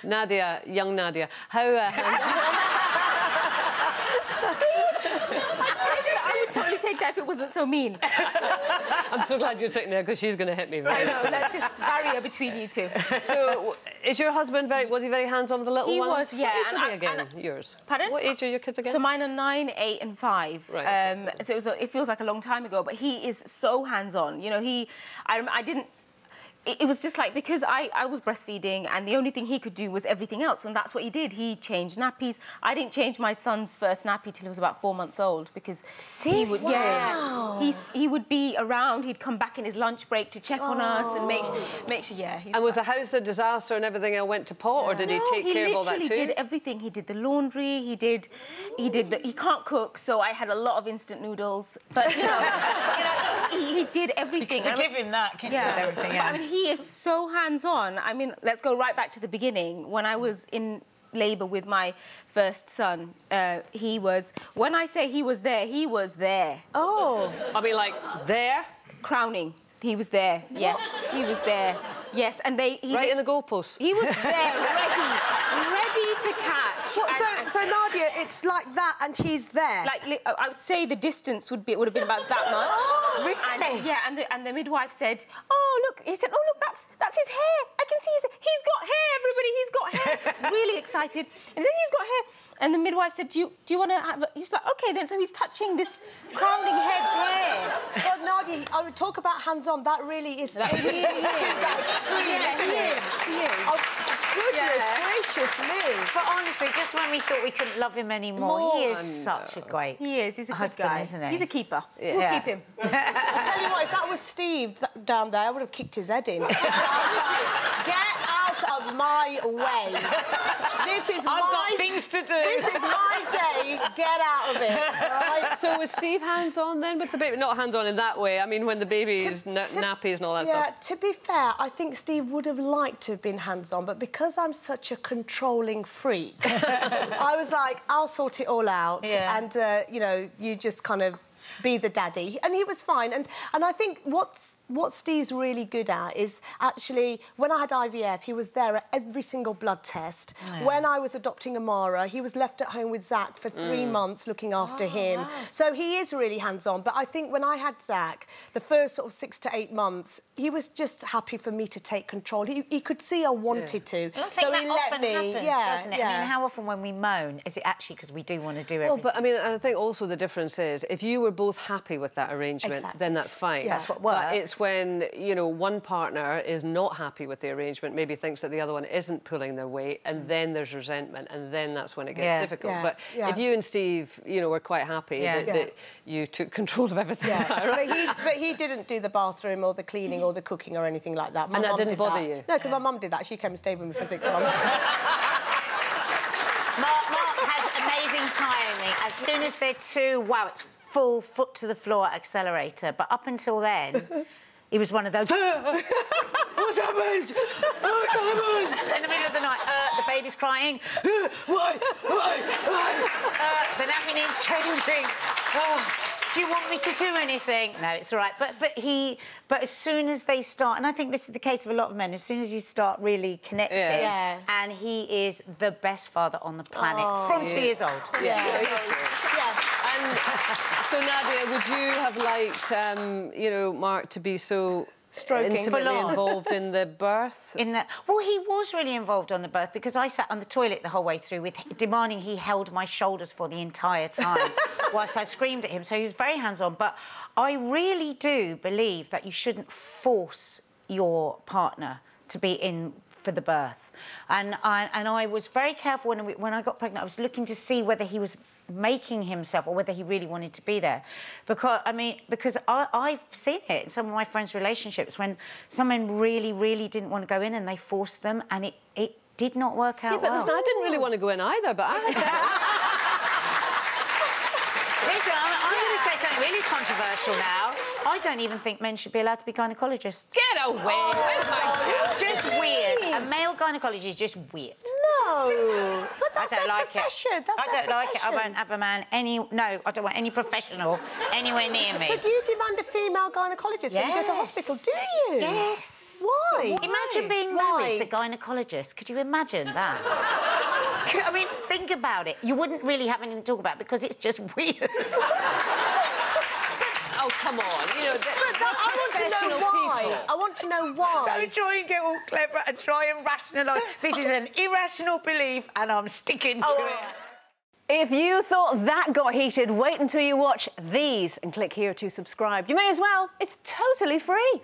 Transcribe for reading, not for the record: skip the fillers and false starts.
Nadiya, young Nadiya, how... I would totally take that if it wasn't so mean. I'm so glad you're sitting there, because she's going to hit me. I know, that's just barrier between you two. So, is your husband was he very hands-on with the little ones? He was, yeah. What age are they again, yours? Pardon? What age are your kids again? So mine are 9, 8 and 5. Right. So it feels like a long time ago, but he is so hands-on. You know, I didn't... It was just like, because I was breastfeeding and the only thing he could do was everything else, and that's what he did. He changed nappies. I didn't change my son's first nappy till he was about 4 months old, because he would, he would be around. He'd come back in his lunch break to check on us and make sure, yeah. And was the house a disaster and everything else went to pot, or did he take care of all that too? He literally did everything. He did the laundry. He can't cook, so I had a lot of instant noodles. But you know, he did everything. You can forgive him that, can't you? With everything else. I mean, he is so hands-on. I mean, let's go right back to the beginning. When I was in labour with my first son, he was... When I say he was there, he was there. Oh. I mean, like, there? Crowning. He was there, yes. He was there, yes. And they... Right in the goalpost? He was there, ready to catch. So Nadiya, it's like that, and he's there. Like, I would say the distance would have been about that much. Oh, really? And, yeah, and the midwife said, "Oh look," he said, "Oh look, that's his hair. I can see he's got hair. Everybody, he's got hair." Really excited. And then he's got hair. And the midwife said, "Do you want to have?" He's like, "Okay then." So he's touching this crowning head's hair. Well, Nadiya, I would talk about hands-on. That really is taking it to that extreme, isn't it? Oh, goodness gracious me! But honestly, just when we thought we couldn't love him anymore, he is such a great He's a good husband, guy, isn't he? He's a keeper. Yeah. We'll keep him. I tell you what, if that was Steve down there, I would have kicked his head in. Get out of my way! This is I've got things to do. This is my day. Get out of it, right? So was Steve hands-on then with the baby? Not hands-on in that way. I mean, when the baby's nappies and all that stuff. Yeah, to be fair, I think Steve would have liked to have been hands-on, but because I'm such a controlling freak, I was like, I'll sort it all out. Yeah. And, you know, you just kind of be the daddy. And he was fine. And I think what Steve's really good at is actually, when I had IVF, he was there at every single blood test. Yeah. When I was adopting Amara, he was left at home with Zach for 3 months looking after him. Wow. So he is really hands-on. But I think when I had Zach, the first sort of 6 to 8 months, he was just happy for me to take control. He could see I wanted to. I think that he often let me. happens, doesn't it? Yeah. I mean, how often when we moan, is it actually because we do want to do everything? Oh, but I mean, I think also the difference is, if you were both happy with that arrangement, then that's fine. Yeah. That's what works. But it's when, you know, one partner is not happy with the arrangement, maybe thinks that the other one isn't pulling their weight, and then there's resentment, and then that's when it gets difficult. Yeah. But if you and Steve, you know, were quite happy that you took control of everything. Yeah. But he didn't do the bathroom or the cleaning or the cooking or anything like that. My and that mum didn't did bother that. you? No, because my mum did that. She came and stayed with me for 6 months. Mark has amazing timing. As soon as they're 2, wow, it's full foot to the floor accelerator. But up until then, he was one of those... What's happened? What's happened? In the middle of the night, the baby's crying. Why? The nappy needs changing. Do you want me to do anything? No, it's all right. But as soon as they start, and I think this is the case of a lot of men, as soon as you start really connecting, and he is the best father on the planet from 2 years old. And so, Nadiya, would you have liked, you know, Mark to be so intimately involved in the birth? Well, he was really involved on the birth, because I sat on the toilet the whole way through demanding he held my shoulders for the entire time whilst I screamed at him. So he was very hands-on. But I really do believe that you shouldn't force your partner to be in for the birth. And I was very careful when I got pregnant. I was looking to see whether he was making himself or whether he really wanted to be there. Because I've seen it in some of my friends' relationships when someone really, really didn't want to go in and they forced them, and it did not work out well. Listen, I didn't really want to go in either, but Listen, I'm going to say something really controversial now. I don't even think men should be allowed to be gynecologists. Get away! Where's my Just weird. A male gynecologist is just weird. No, but that's their profession. I don't like it. I won't have a man No, I don't want any professional anywhere near me. So do you demand a female gynecologist when you go to hospital? Do you? Yes. Why? Imagine being married to a gynaecologist. Could you imagine that? I mean, think about it. You wouldn't really have anything to talk about because it's just weird. Oh, come on. You know, I want to know why. People. I want to know why. Don't try and get all clever and try and rationalise. This is an irrational belief and I'm sticking to it. If you thought that got heated, wait until you watch these and click here to subscribe. You may as well. It's totally free.